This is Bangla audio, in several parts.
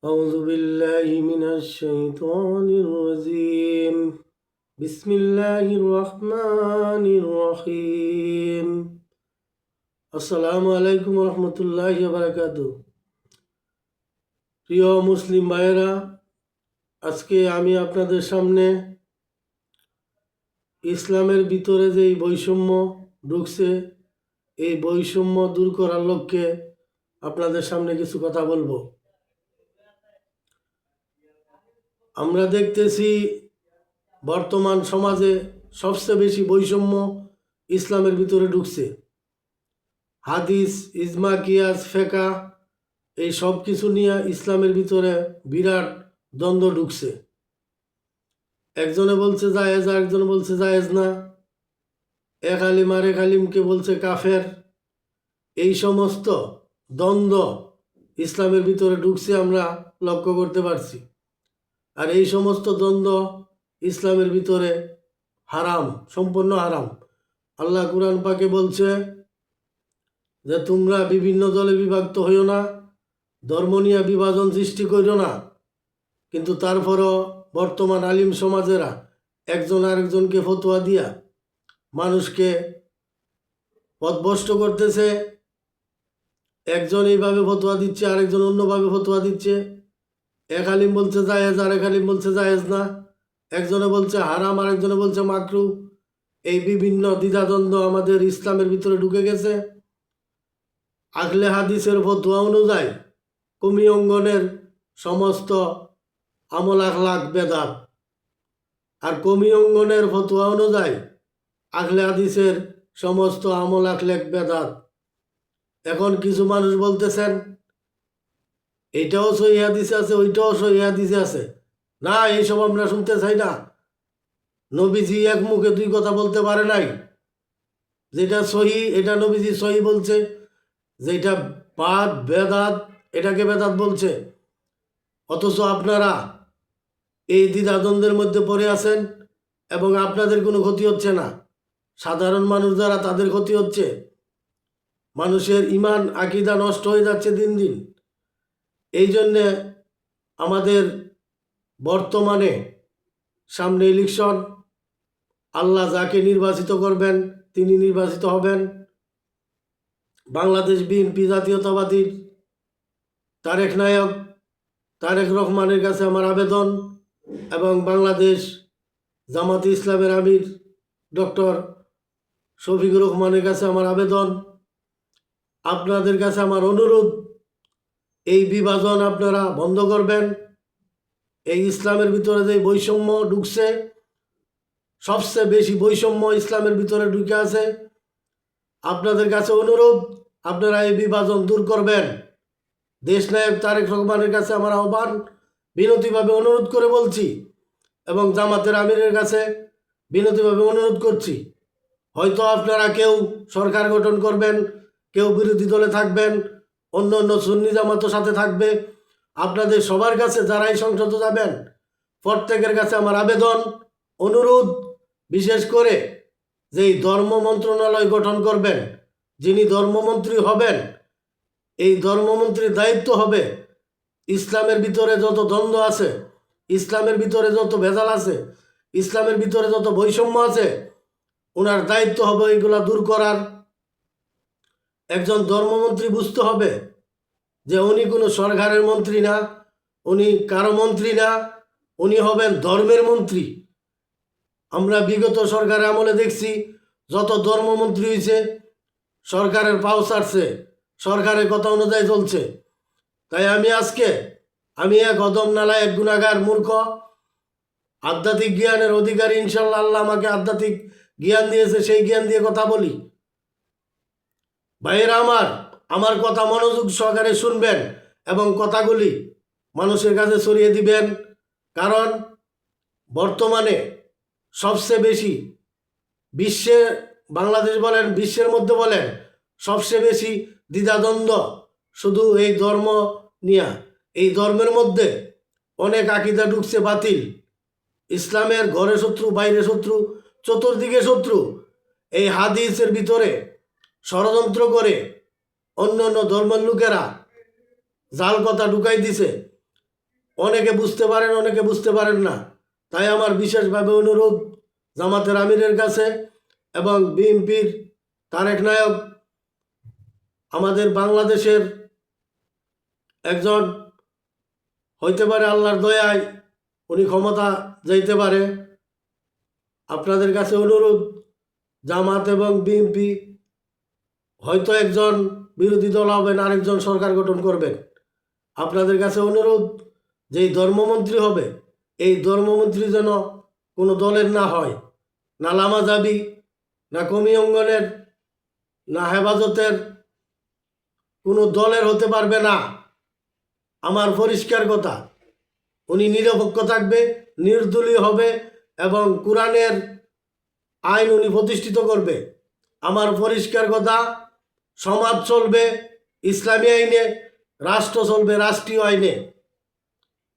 أعوذ بالله من الشيطان الرجيم بسم الله الرحمن الرحيم আসসালামু আলাইকুম রহমতুল্লাহি ওয়া বারাকাতুহু। প্রিয় মুসলিম ভাইয়েরা, আজকে আমি আপনাদের সামনে ইসলামের ভিতরে যে বৈষম্য ঢুকছে, এই বৈষম্য দূর করার লক্ষ্যে আপনাদের সামনে কিছু কথা বলবো। আমরা দেখতেছি বর্তমান সমাজে সবচেয়ে বেশি বৈষম্য ইসলামের ভিতরে ঢুকছে। হাদিস, ইজমা, কিয়াস, ফেকা এই সব কিছু নিয়ে ইসলামের ভিতরে বিরাট দ্বন্দ্ব ঢুকছে। একজনে বলছে জায়েজ, আরেকজনে বলছে জায়েজ না। এক আলিম আরেক আলিমকে বলছে কাফের। এই সমস্ত দ্বন্দ্ব ইসলামের ভিতরে ঢুকছে, আমরা লক্ষ্য করতে পারছি। আর এই সমস্ত দ্বন্দ্ব ইসলামের ভিতরে হারাম, সম্পূর্ণ হারাম। আল্লাহ কুরআন পাকে বলছে যে তোমরা বিভিন্ন দলে বিভক্ত হইও না, ধর্ম নিয়ে বিভাজন সৃষ্টি করিও না। কিন্তু তারপরও বর্তমান আলিম সমাজেরা একজন আরেকজনকে ফতোয়া দিয়া মানুষকে পথভ্রষ্ট করতেছে। একজন এইভাবে ফতোয়া দিচ্ছে, আরেকজন অন্যভাবে ফতোয়া দিচ্ছে। এক আলিম বলছে জায়েজ, আরেক আলিম বলছে জায়েজ না। একজনে বলছে হারাম, আরেকজনে বলছে মাকরু। এই বিভিন্ন দ্বিধাদ্বন্দ্ব আমাদের ইসলামের ভিতরে ঢুকে গেছে। আহলে হাদিসের ফতোয়া অনুযায়ী কমি অঙ্গনের সমস্ত আমল আখলাক বেদাত, আর কমি অঙ্গনের ফতোয়া অনুযায়ী আহলে হাদিসের সমস্ত আমল আখলাক বেদাত। এখন কিছু মানুষ বলতেছেন এইটাও সহি হাদিসে আছে, ওইটাও সহি হাদিসে আছে। না, এইসব আমরা শুনতে চাই না। নবীজি এক মুখে দুই কথা বলতে পারে নাই। যেটা সহি এটা নবীজি সহি বলছে, যেটা বাদ বেদাত এটাকে বেদাত বলছে। অথচ আপনারা এই দ্বিধাদ্বন্দ্বের মধ্যে পড়ে আছেন এবং আপনাদের কোনো ক্ষতি হচ্ছে না। সাধারণ মানুষ যারা, তাদের ক্ষতি হচ্ছে। মানুষের ইমান আকীদা নষ্ট হয়ে যাচ্ছে দিন দিন। এই জন্যে আমাদের বর্তমানে সামনে ইলেকশন। আল্লাহ যাকে নির্বাচিত করবেন তিনি নির্বাচিত হবেন। বাংলাদেশ বিএনপি জাতীয়তাবাদীর তারেক নায়ক তারেক রহমানের কাছে আমার আবেদন, এবং বাংলাদেশ জামাতে ইসলামের আমির ডক্টর শফিকুর রহমানের কাছে আমার আবেদন, আপনাদের কাছে আমার অনুরোধ, এই বিভাজন আপনারা বন্ধ করবেন। এই ইসলামের ভিতরে যে বৈষম্য ঢুকছে, সবচেয়ে বেশি বৈষম্য ইসলামের ভিতরে ঢুকে আছে। আপনাদের কাছে অনুরোধ, আপনারা এই বিভাজন দূর করবেন। দেশনায়ক তারেক রহমানের কাছে আমার আহ্বান, বিনতিভাবে অনুরোধ করে বলছি, এবং জামাতের আমিরের কাছে বিনতিভাবে অনুরোধ করছি। হয়তো আপনারা কেউ সরকার গঠন করবেন, কেউ বিরোধী দলে থাকবেন, অন্য অন্য সুন্নি জামাতের সাথে থাকবে। আপনাদের সবার কাছে, যারাই সংসদে যাবেন, প্রত্যেকের কাছে আমার আবেদন, অনুরোধ, বিশেষ করে যেই ধর্ম মন্ত্রণালয় গঠন করবেন, যিনি ধর্মমন্ত্রী হবেন, এই ধর্মমন্ত্রীর দায়িত্ব হবে ইসলামের ভিতরে যত দ্বন্দ্ব আছে, ইসলামের ভিতরে যত ভেজাল আছে, ইসলামের ভিতরে যত বৈষম্য আছে, ওনার দায়িত্ব হবে এগুলা দূর করার। একজন ধর্মমন্ত্রী বুঝতে হবে যে উনি কোনো সরকারের মন্ত্রী না, উনি কারো মন্ত্রী না, উনি হবেন ধর্মের মন্ত্রী। আমরা বিগত সরকারের আমলে দেখছি যত ধর্মমন্ত্রী হয়েছে সরকারের পাও ছাড়ছে, সরকারের কথা অনুযায়ী চলছে। তাই আমি এক অদম নালায়, এক গুণাগার মূর্খ, আধ্যাত্মিক জ্ঞানের অধিকারী। ইনশাল্লাহ আল্লাহ আমাকে আধ্যাত্মিক জ্ঞান দিয়েছে, সেই জ্ঞান দিয়ে কথা বলি। ভাইয়েরা আমার কথা মনোযোগ সহকারে শুনবেন এবং কথাগুলি মানুষের কাছে ছড়িয়ে দিবেন। কারণ বর্তমানে সবচেয়ে বেশি বিশ্বে, বাংলাদেশ বলেন, বিশ্বের মধ্যে বলেন, সবচেয়ে বেশি দ্বিধাদ্বন্দ্ব শুধু এই ধর্ম নিয়ে। এই ধর্মের মধ্যে অনেক আকীদা ঢুকছে বাতিল। ইসলামের ঘরে শত্রু, বাইরে শত্রু, চতুর্দিকে শত্রু। এই হাদিসের ভিতরে ষড়যন্ত্র করে অন্য অন্য ধর্মের লোকেরা জাল কথা ঢুকাই দিছে। অনেকে বুঝতে পারেন, অনেকে বুঝতে পারেন না। তাই আমার বিশেষভাবে অনুরোধ জামাতের আমিরের কাছে এবং বিএনপির তারেক নায়ক, আমাদের বাংলাদেশের একজন হইতে পারে আল্লাহর দয়ায় উনি ক্ষমতা যাইতে পারে। আপনাদের কাছে অনুরোধ, জামাত এবং বিএনপি হয়তো একজন বিরোধী দল হবেন, আরেকজন সরকার গঠন করবেন। আপনাদের কাছে অনুরোধ, যেই ধর্মমন্ত্রী হবে এই ধর্মমন্ত্রী যেন কোনো দলের না হয়, না লামাজাবি, না কমি অঙ্গনের, না হেফাজতের, কোনো দলের হতে পারবে না। আমার পরিষ্কার কথা, উনি নিরপেক্ষ থাকবে, নির্দলীয় হবে এবং কোরআনের আইন উনি প্রতিষ্ঠিত করবে। আমার পরিষ্কার কথা, সমাজ চলবে ইসলামী আইনে, রাষ্ট্র চলবে রাষ্ট্রীয় আইনে।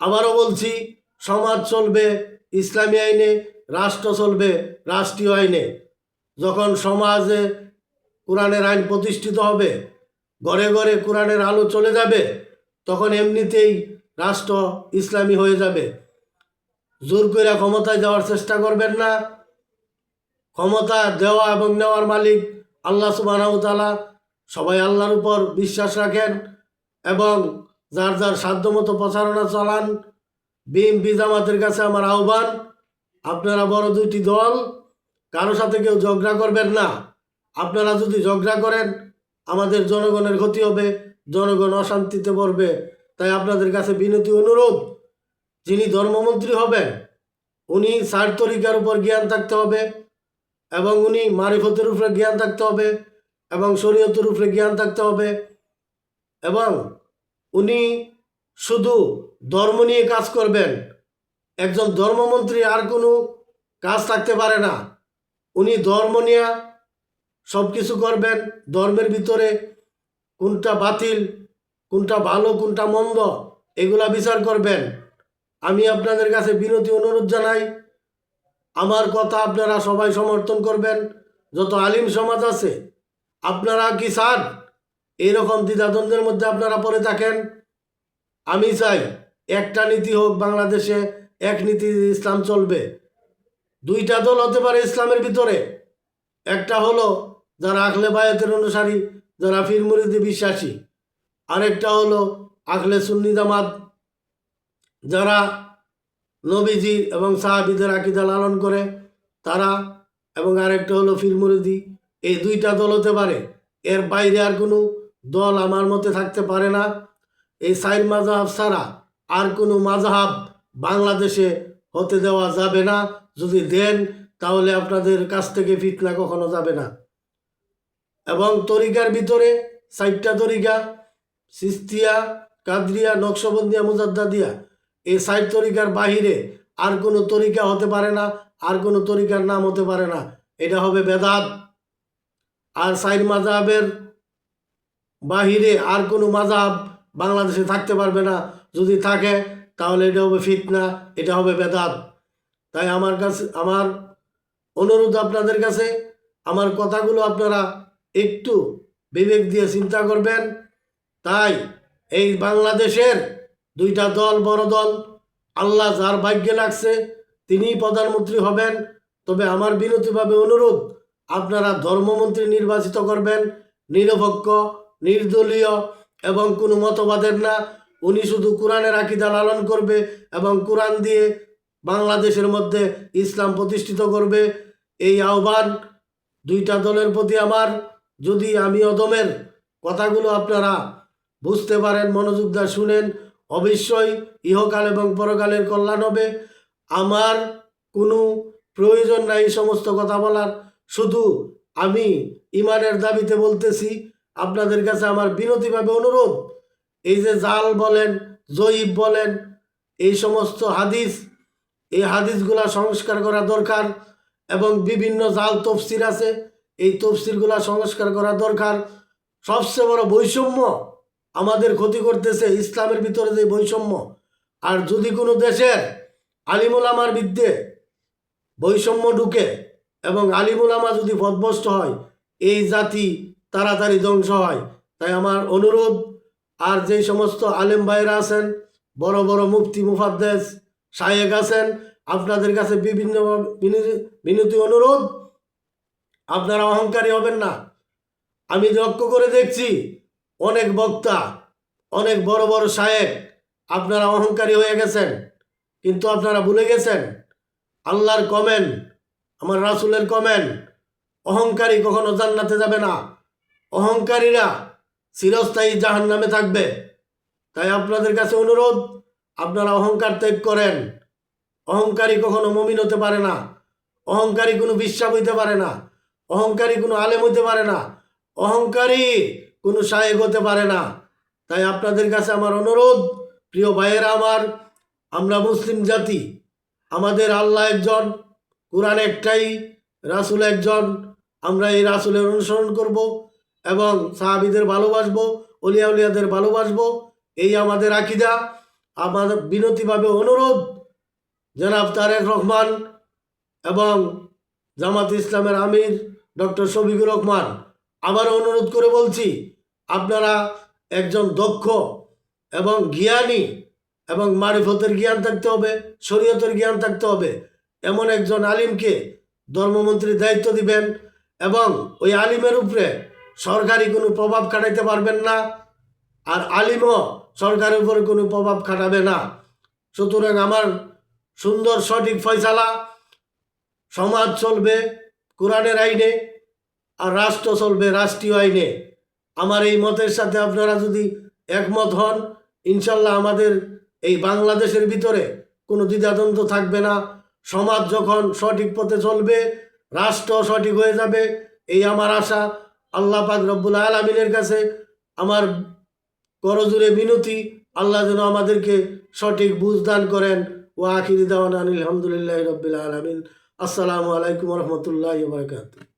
আবারও বলছি, সমাজ চলবে ইসলামী আইনে, রাষ্ট্র চলবে রাষ্ট্রীয় আইনে। যখন সমাজে কোরআনের আইন প্রতিষ্ঠিত হবে, ঘরে ঘরে কোরআনের আলো চলে যাবে, তখন এমনিতেই রাষ্ট্র ইসলামী হয়ে যাবে। জোর করে ক্ষমতায় যাওয়ার চেষ্টা করবেন না। ক্ষমতা দেওয়া এবং নেওয়ার মালিক আল্লাহ সুবহানাহু ওয়া তাআলা। সবাই আল্লাহর উপর বিশ্বাস রাখেন এবং যার যার সাধ্যমতো প্রচারণা চালান। বিএনপি জামাতের কাছে আমার আহ্বান, আপনারা বড় দুইটি দল, কারো সাথে কেউ ঝগড়া করবেন না। আপনারা যদি ঝগড়া করেন আমাদের জনগণের ক্ষতি হবে, জনগণ অশান্তিতে পড়বে। তাই আপনাদের কাছে বিনতি অনুরোধ, যিনি ধর্মমন্ত্রী হবেন উনি চার তরিকার উপর জ্ঞান থাকতে হবে এবং উনি মারিফতের উপরে জ্ঞান থাকতে হবে এবং শরীয়তের উপরে জ্ঞান থাকতে হবে এবং উনি শুধু ধর্ম নিয়ে কাজ করবেন। একজন ধর্মমন্ত্রী আর কোনো কাজ থাকতে পারে না। উনি ধর্ম নিয়ে সব কিছু করবেন, ধর্মের ভিতরে কোনটা বাতিল, কোনটা ভালো, কোনটা মন্দ, এগুলা বিচার করবেন। আমি আপনাদের কাছে বিনতি অনুরোধ জানাই, আমার কথা আপনারা সবাই সমর্থন করবেন। যত আলিম সমাজ আছে, আপনারা কি চান এইরকম দ্বিধাদ্বন্দ্বের মধ্যে আপনারা পড়ে থাকেন? আমি চাই একটা নীতি হোক বাংলাদেশে, এক নীতি ইসলাম চলবে। দুইটা দল হতে পারে ইসলামের ভিতরে, একটা হলো যারা আখলে বায়াতের অনুসারী, যারা পীর মুরিদে বিশ্বাসী, আরেকটা হলো আখলে সুন্নি জামাত, যারা নবীজি এবং সাহাবীদের আকীদা লালন করে তারা, এবং আরেকটা হলো পীর মুরিদি। এই দুইটা দল হতে পারে, এর বাইরে আর কোনো দল আমার মতে থাকতে পারে না। এই চার মাযহাব ছাড়া আর কোনো মাযহাব বাংলাদেশে হতে দেওয়া যাবে না। যদি দেন তাহলে আপনাদের কাছ থেকে ফিতনা কখনো যাবে না। এবং তরিকার ভিতরে চারটা তরিকা, সিস্তিয়া, কাদরিয়া, নকশবন্দিয়া, মুজাদ্দাদিয়া, এই চার তরিকার বাহিরে আর কোনো তরিকা হতে পারে না, আর কোনো তরিকার নাম হতে পারে না। এটা হবে বেদাত। আর চার মাযহাবের বাহিরে আর কোনো মাযহাব বাংলাদেশে থাকতে পারবে না। যদি থাকে তাহলে এটা হবে ফিতনা, এটা হবে বেদাত। তাই আমার অনুরোধ আপনাদের কাছে, আমার কথাগুলো আপনারা একটু বিবেক দিয়ে চিন্তা করবেন। তাই এই বাংলাদেশের দুইটা দল, বড় দল, আল্লাহ যার ভাগ্যে লাগছে তিনিই প্রধানমন্ত্রী হবেন। তবে আমার বিনতিভাবে অনুরোধ, আপনারা ধর্মমন্ত্রী নির্বাচিত করবেন, নিরপেক্ষ, নির্দলীয় এবং কোনো মতবাদের না। উনি শুধু কোরআনের আকীদা লালন করবে এবং কোরআন দিয়ে বাংলাদেশের মধ্যে ইসলাম প্রতিষ্ঠিত করবে। এই আহ্বান দুইটা দলের প্রতি আমার। যদি আমি অদমের কথাগুলো আপনারা বুঝতে পারেন, মনোযোগ দিয়ে শুনেন, অবশ্যই ইহকাল এবং পরকালের কল্যাণ হবে। আমার কোনো প্রয়োজন নাই এই সমস্ত কথা বলার। শুধু আমি ইমানের দাবিতে বলতেছি। আপনাদের কাছে আমার বিনতিভাবে অনুরোধ, এই যে জাল বলেন, জয়ীব বলেন, এই সমস্ত হাদিস, এই হাদিসগুলা সংস্কার করা দরকার এবং বিভিন্ন জাল তফসির আছে, এই তফসিরগুলা সংস্কার করা দরকার। সবচেয়ে বড় বৈষম্য আমাদের ক্ষতি করতেছে ইসলামের ভিতরে যে বৈষম্য। আর যদি কোনো দেশের আলিমুল আমার বিরুদ্ধে বৈষম্য ঢুকে এবং আলিমুল আমা যদি পথভ্রষ্ট হয়, এই জাতি তাড়াতাড়ি ধ্বংস হয়। তাই আমার অনুরোধ, আর যেই সমস্ত আলেম ভাইরা আছেন, বড় বড় মুফতি মুফাদ্দেস শায়েখ আছেন, আপনাদের কাছে বিভিন্ন বিনতি অনুরোধ, আপনারা অহংকারী হবেন না। আমি লক্ষ্য করে দেখছি অনেক বক্তা, অনেক বড় বড় শায়েখ, আপনারা অহংকারী হয়ে গেছেন, কিন্তু আপনারা ভুলে গেছেন আল্লাহর কমেন্ট, আমার রাসূলের কমেন্ট, অহংকারী কখনো জান্নাতে যাবে না, অহংকারীরা চিরস্থায়ী জাহান্নামে থাকবে। তাই আপনাদের কাছে অনুরোধ, আপনারা অহংকার ত্যাগ করেন। অহংকারী কখনো মুমিন হতে পারে না, অহংকারী কোনো বিশ্বাস হইতে পারে না, অহংকারী কোনো আলেম হইতে পারে না, অহংকারী কোনো শায়েখ হতে পারে না। তাই আপনাদের কাছে আমার অনুরোধ, প্রিয় ভাইয়েরা আমার, আমরা মুসলিম জাতি, আমাদের আল্লাহ একজন, কোরআন একটাই, রাসূল একজন। আমরা এই রাসূলের অনুসরণ করব এবং সাহাবীদের ভালোবাসবো, অলিয়া উলিয়াদের ভালোবাসবো, এই আমাদের আকীদা। আমাদের বিনতিভাবে অনুরোধ, জনাব তারেক রহমান এবং জামাত ইসলামের আমির ডক্টর শফিকুর রহমান, আবারও অনুরোধ করে বলছি, আপনারা একজন দক্ষ এবং জ্ঞানী এবং মারিফতের জ্ঞান থাকতে হবে, শরীয়তের জ্ঞান থাকতে হবে, এমন একজন আলিমকে ধর্মমন্ত্রীর দায়িত্ব দিবেন এবং ওই আলিমের উপরে সরকারি কোনো প্রভাব খাটাইতে পারবেন না, আর আলিমও সরকারের উপরে কোনো প্রভাব খাটাবে না। সুতরাং আমার সুন্দর সঠিক ফয়সালা, সমাজ চলবে কোরআনের আইনে আর রাষ্ট্র চলবে রাষ্ট্রীয় আইনে। আমার এই মতের সাথে আপনারা যদি একমত হন, ইনশাল্লাহ আমাদের এই বাংলাদেশের ভিতরে কোনো দ্বিধাদ্বন্দ্ব থাকবে না। সমাজ যখন সঠিক পথে চলবে, রাষ্ট্র সঠিক হয়ে যাবে, এই আমার আশা। আল্লাহ পাক রব্বুল আলামিনের কাছে আমার করজোরে মিনতি, আল্লাহ যেন আমাদেরকে সঠিক বুঝ দান করেন। ওয়া আখিরি দাওয়ানা আলহামদুলিল্লাহি রাব্বিল আলামিন। আসসালামু আলাইকুম ওয়া রাহমাতুল্লাহি ওয়া বারাকাতুহু।